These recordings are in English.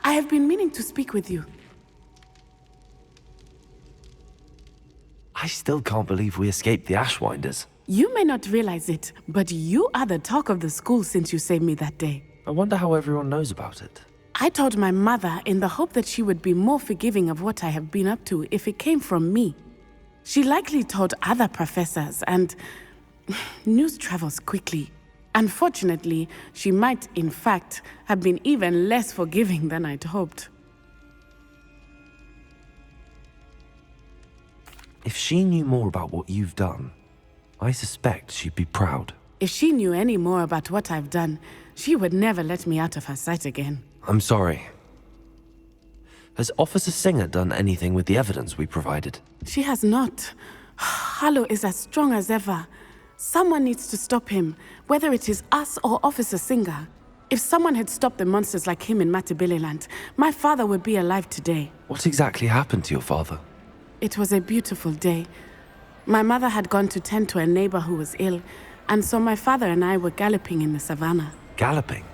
I have been meaning to speak with you. I still can't believe we escaped the Ashwinders. You may not realize it, but you are the talk of the school since you saved me that day. I wonder how everyone knows about it. I told my mother in the hope that she would be more forgiving of what I have been up to if it came from me. She likely told other professors, and news travels quickly. Unfortunately, she might, in fact, have been even less forgiving than I'd hoped. If she knew more about what you've done, I suspect she'd be proud. If she knew any more about what I've done, she would never let me out of her sight again. I'm sorry. Has Officer Singer done anything with the evidence we provided? She has not. Harlow is as strong as ever. Someone needs to stop him, whether it is us or Officer Singer. If someone had stopped the monsters like him in Matabeleland, my father would be alive today. What exactly happened to your father? It was a beautiful day. My mother had gone to tend to a neighbor who was ill, and so my father and I were galloping in the savannah. Galloping?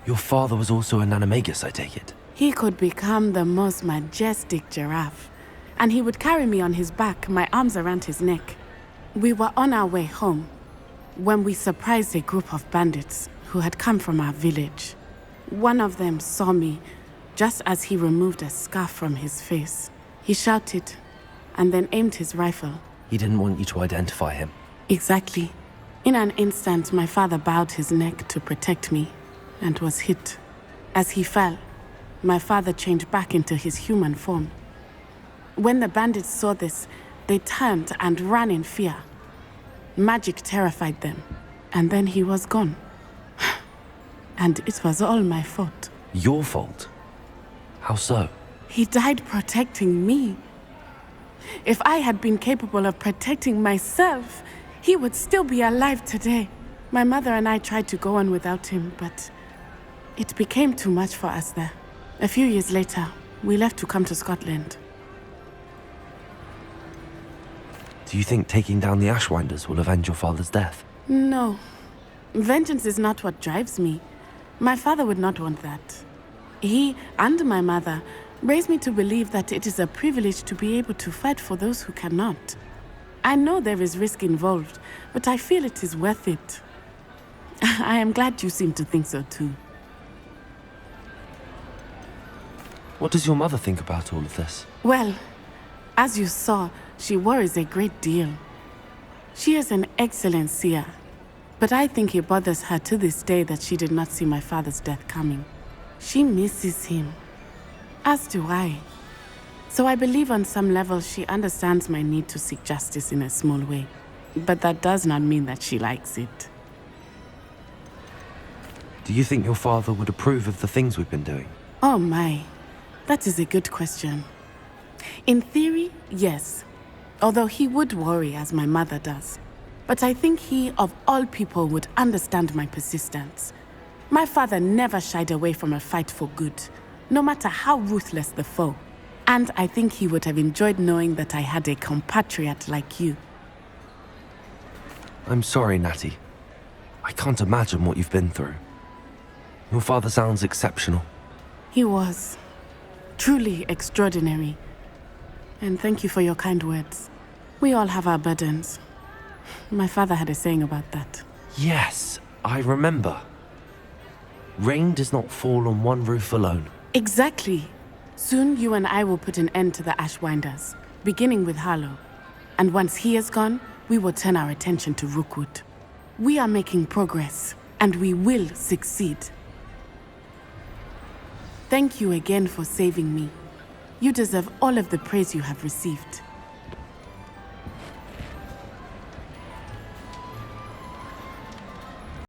Your father was also an animagus, I take it? He could become the most majestic giraffe, and he would carry me on his back, my arms around his neck. We were on our way home when we surprised a group of bandits who had come from our village. One of them saw me just as he removed a scarf from his face. He shouted and then aimed his rifle. He didn't want you to identify him. Exactly. In an instant, my father bowed his neck to protect me and was hit. As he fell, my father changed back into his human form. When the bandits saw this, they turned and ran in fear. Magic terrified them, and then he was gone. And it was all my fault. Your fault? How so? He died protecting me. If I had been capable of protecting myself, he would still be alive today. My mother and I tried to go on without him, but it became too much for us there. A few years later, we left to come to Scotland. Do you think taking down the Ashwinders will avenge your father's death? No. Vengeance is not what drives me. My father would not want that. He and my mother raised me to believe that it is a privilege to be able to fight for those who cannot. I know there is risk involved, but I feel it is worth it. I am glad you seem to think so too. What does your mother think about all of this? Well, as you saw, she worries a great deal. She is an excellent seer, but I think it bothers her to this day that she did not see my father's death coming. She misses him, as do I. So I believe on some level she understands my need to seek justice in a small way, but that does not mean that she likes it. Do you think your father would approve of the things we've been doing? Oh my, that is a good question. In theory, yes. Although he would worry as my mother does. But I think he, of all people, would understand my persistence. My father never shied away from a fight for good, no matter how ruthless the foe. And I think he would have enjoyed knowing that I had a compatriot like you. I'm sorry, Natty. I can't imagine what you've been through. Your father sounds exceptional. He was. Truly extraordinary. And thank you for your kind words. We all have our burdens. My father had a saying about that. Yes, I remember. Rain does not fall on one roof alone. Exactly. Soon you and I will put an end to the Ashwinders, beginning with Harlow. And once he is gone, we will turn our attention to Rookwood. We are making progress, and we will succeed. Thank you again for saving me. You deserve all of the praise you have received.